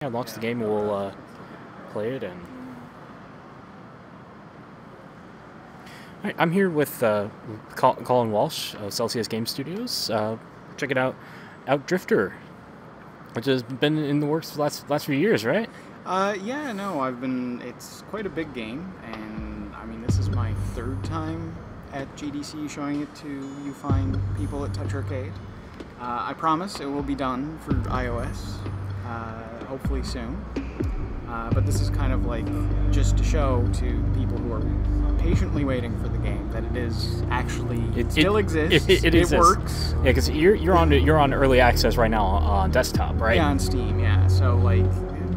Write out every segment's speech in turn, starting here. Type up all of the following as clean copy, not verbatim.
Yeah, launch the game. We'll play it. And right, I'm here with Colin Walsh of Celsius Game Studios. Check it out, Drifter, which has been in the works for the last few years, right? Yeah, no, it's quite a big game, and I mean, this is my third time at GDC showing it to you fine people at Touch Arcade. I promise it will be done for iOS, hopefully soon. But this is kind of like just to show to people who are patiently waiting for the game that it is actually it still exists. It works. Yeah, because you're on early access right now on desktop, right? Yeah, on Steam. Yeah, so like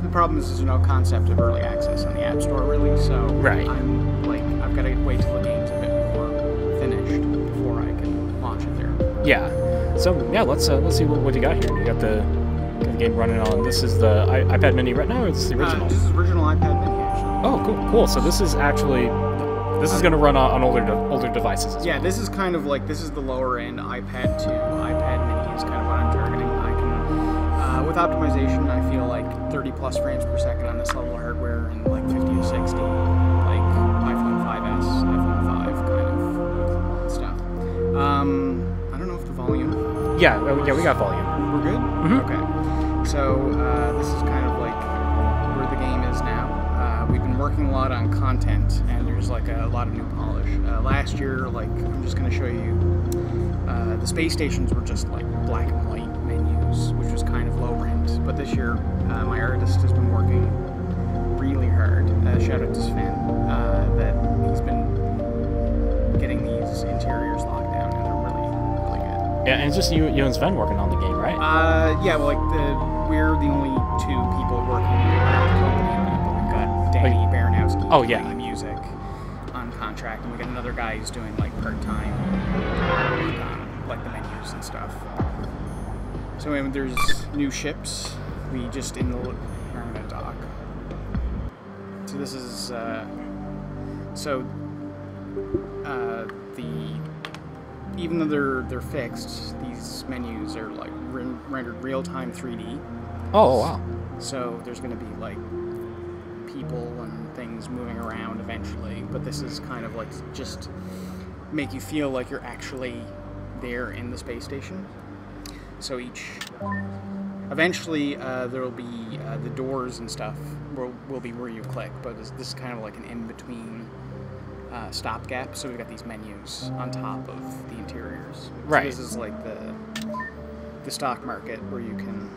the problem is there's no concept of early access on the App Store really. So right. I've got to wait till the game's a bit more finished before I can launch it there. Yeah. So yeah, let's see what you got here. You got the game running on. This is the iPad Mini right now, or is this the original? This is original iPad Mini actually. Oh, cool. So this is actually going to run on older devices as well. Yeah, this is kind of like this is the lower end iPad 2. iPad Mini is kind of what I'm targeting. I can with optimization, I feel like 30 plus frames per second on this level of hardware and like 50 to 60, like iPhone 5s, iPhone 5 kind of stuff. I don't know if the volume. Yeah, we got volume. We're good? Mm-hmm. Okay. So this is kind of like where the game is now. We've been working a lot on content, and there's like a lot of new polish. Last year, like I'm just going to show you, the space stations were just like black and white menus, which was kind of low rent. But this year, my artist has been working really hard. Shout out to Sven, that he's been getting these interiors locked down, and they're really good. Yeah, and it's just you and Sven working on the game, right? Yeah, well, like we're the only two people working at the company on it, but we've got Danny Baranowski doing the music on contract, and we got another guy who's doing like part-time like the menus and stuff. So anyway, there's new ships. We just in the dock. So this is even though they're fixed, these menus are like rendered real-time 3D. Oh wow! So there's going to be like people and things moving around eventually, but this is kind of like just make you feel like you're actually there in the space station. So eventually there will be the doors and stuff will be where you click, but this is kind of like an in-between stopgap. So we've got these menus on top of the interiors. Right. So this is like the stock market where you can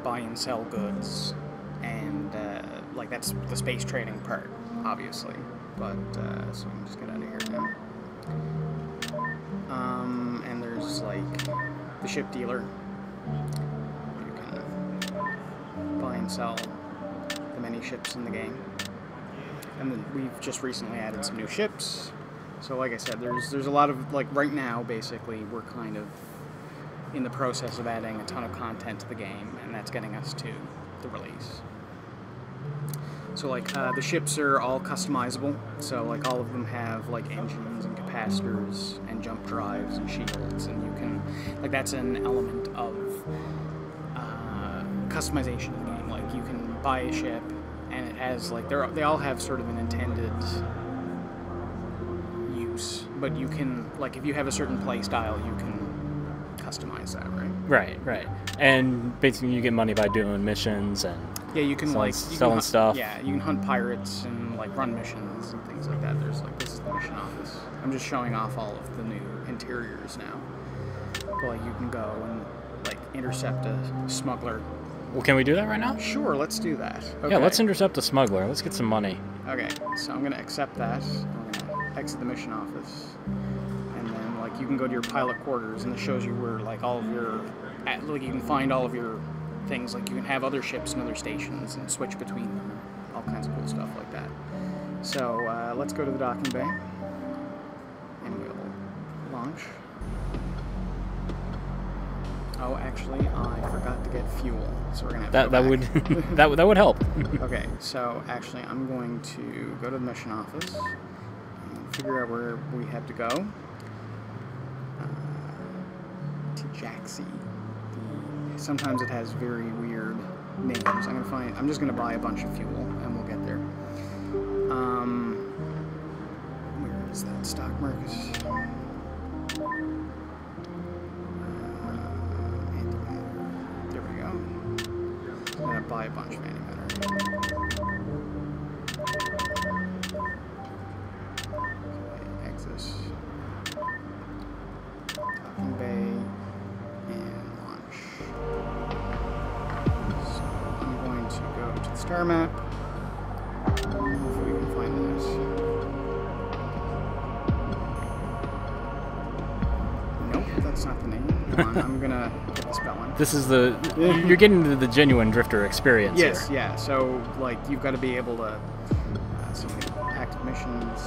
buy and sell goods, and like that's the space trading part, obviously. But so I'm just get out of here now. And there's like the ship dealer. You can buy and sell the many ships in the game. And then we've just recently added some new ships. So like I said, there's a lot of, like right now, basically, we're kind of in the process of adding a ton of content to the game, and that's getting us to the release. So like the ships are all customizable. So like all of them have like engines and capacitors and jump drives and shields, and you can, like that's an element of customization of the game. Like you can buy a ship, and it has like they all have sort of an intended use, but you can, like if you have a certain play style, you can customize that, right? Right. And basically you get money by doing missions and you can selling stuff. Yeah, you can hunt pirates and like run missions and things like that. There's like, this is the mission office. I'm just showing off all of the new interiors now. But like you can go and like intercept a smuggler. Well, can we do that right now? Sure, let's do that. Okay. Yeah, let's intercept a smuggler. Let's get some money. Okay, so I'm gonna accept that. I'm gonna exit the mission office, and then like you can go to your pilot quarters, and it shows you where like all of your, like you can find all of your things. Like you can have other ships and other stations and switch between them, all kinds of cool stuff like that. So let's go to the docking bay, and we'll launch. Oh, actually, I forgot to get fuel, so we're gonna have to go back. that would help. Okay, so actually, I'm going to go to the mission office and figure out where we have to go. To Jaxi. Sometimes it has very weird names. I'm just gonna buy a bunch of fuel, and we'll get there. Where is that stock market? There we go. I'm gonna buy a bunch of antimatter. Okay, exit. Docking bay and launch. So I'm going to go to the star map. Hopefully we can find this. Nope, that's not the name. Hold on, I'm gonna get the spelling. This is the you're getting the genuine drifter experience. Yes, here. yeah. So like you've got to be able to active missions.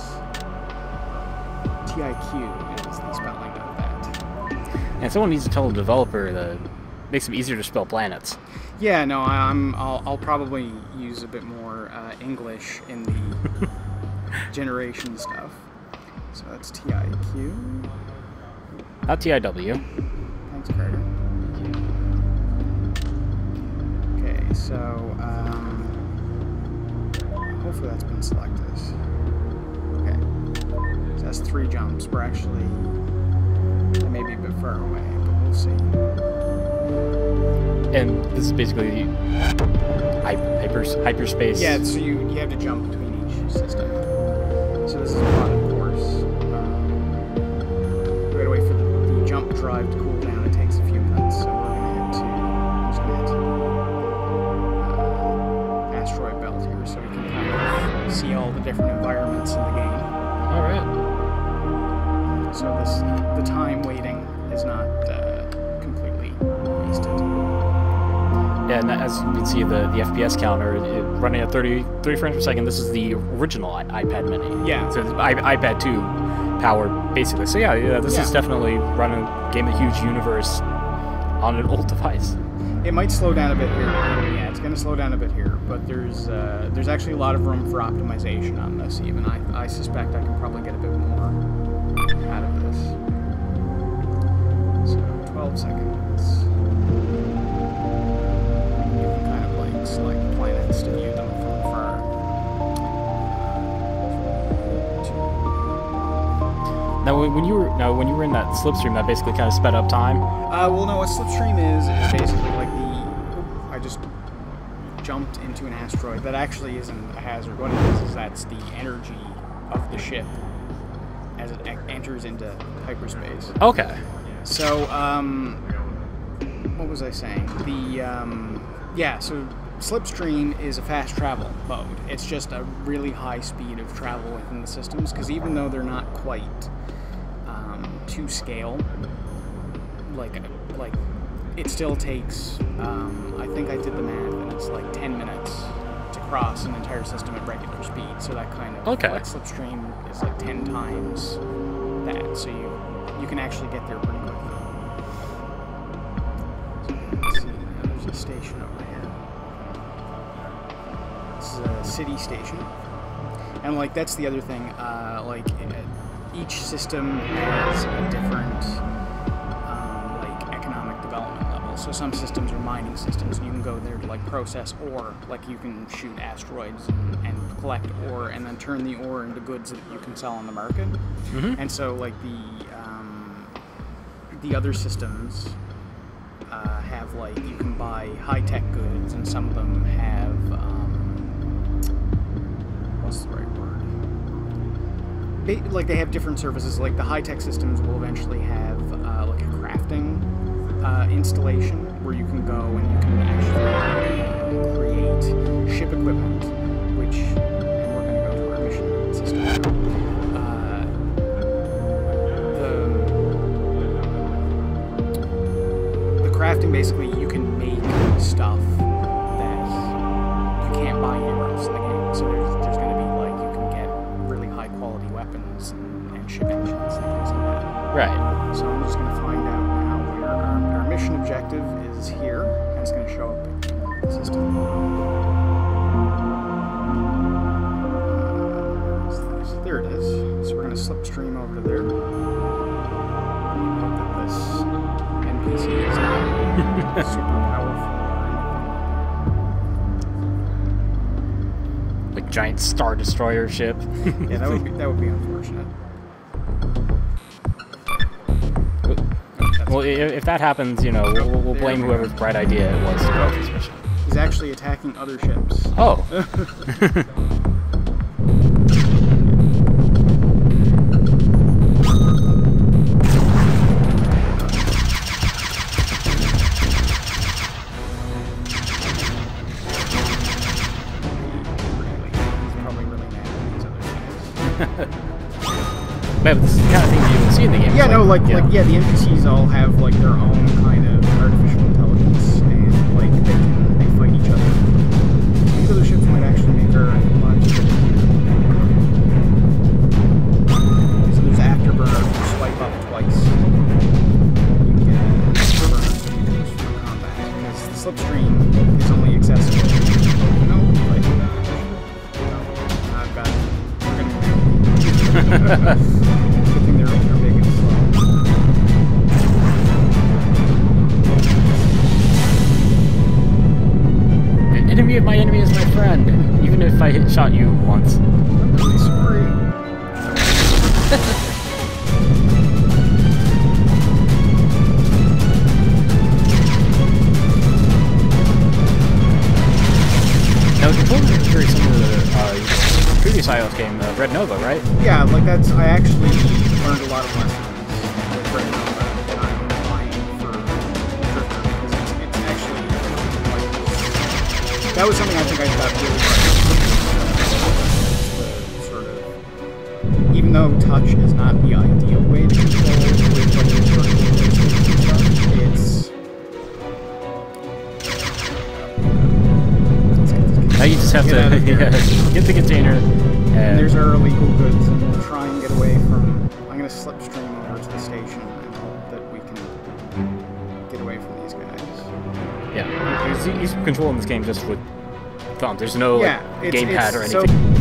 TIQ is the spelling of that. And someone needs to tell the developer that makes it easier to spell planets. Yeah, no, I'll probably use a bit more English in the generation stuff. So that's TIQ. Not TIW. Thanks, Carter. Okay, so hopefully that's been selected. Okay, so that's 3 jumps. We're actually, they may be a bit far away, but we'll see. And this is basically hyperspace. Yeah, so you have to jump between each system. So this is a lot of course. We gotta wait for the jump drive to cool down. It takes a few minutes, so we're gonna head to, I'm just gonna head to asteroid belt here, so we can kind of see all the different environments in the game. All right. So the time waiting is not completely wasted. Yeah, and as you can see, the FPS counter running at 30 frames per second. This is the original iPad Mini. Yeah. So it's iPad 2 powered, basically. So yeah, this is definitely running a game of a huge universe on an old device. It might slow down a bit here. Yeah, it's going to slow down a bit here, but there's actually a lot of room for optimization on this. Even I suspect I can probably get a bit more out of this. So 12 seconds. You can kind of like select planets to view them from afar. Now, when you were in that slipstream, that basically kind of sped up time. Well, no, what slipstream is basically like I just jumped into an asteroid. That actually isn't a hazard. What it is that's the energy of the ship as it enters into hyperspace. Okay. So, what was I saying? So slipstream is a fast travel mode. It's just a really high speed of travel within the systems, because even though they're not quite to scale, like it still takes, I think I did the math, and it's like 10 minutes to cross an entire system at regular speed. So that kind of, like slipstream is like 10 times that. So you can actually get there pretty quickly. So let's see, there's a station over here. This is a city station. And like that's the other thing, each system has a different economic development level. So some systems are mining systems, and you can go there to like process ore, like you can shoot asteroids and collect ore, and then turn the ore into goods that you can sell on the market. Mm-hmm. And so like the other systems have like you can buy high-tech goods, and some of them have what's the right word? Like they have different services. Like the high-tech systems will eventually have like a crafting installation where you can go and you can actually create ship equipment, which, and we're going to go to our mission system. The crafting, basically, you can make stuff that you can't buy anywhere else in the game. So there's going to be like you can get really high quality weapons and ship engines and things like that. Right. So I'm just going to find out now where our mission objective is here, and it's going to show up in the system. There it is. So we're going to slipstream over to there. Hope that this NPC is not super powerful or anything like that. giant Star Destroyer ship. Yeah, that would be unfortunate. Well, if that happens, you know, we'll blame whoever's bright idea it was to go this mission. He's actually attacking other ships. Oh. But this is the kind of thing you can see in the game. Yeah, no, the NPCs all have like their own kind of artificial intelligence, and like they fight each other. These other ships might actually make our lives easier. So there's Afterburner, if you swipe up twice. You can get Afterburner for combat, because the slipstream is only accessible. No, like, no, I've got it. We're gonna Good thing they're big and slow. An enemy of my enemy is my friend, even if I shot you once. I'm really sorry. Now, the controls are very similar to the previous iOS game, Red Nova, right? Yeah, like I actually learned a lot of lessons with Red Nova that I'm applying for Drifter, because it's actually like, that was something I think I got really right. Sort of, even though touch is not the ideal way to control with like the vertical joysticks and stuff, Now you just have to get the container. And there's our illegal goods, and we'll try and get away from... I'm going to slipstream over to the station and hope that we can get away from these guys. Yeah, he's controlling this game just with thumbs. There's no gamepad or anything.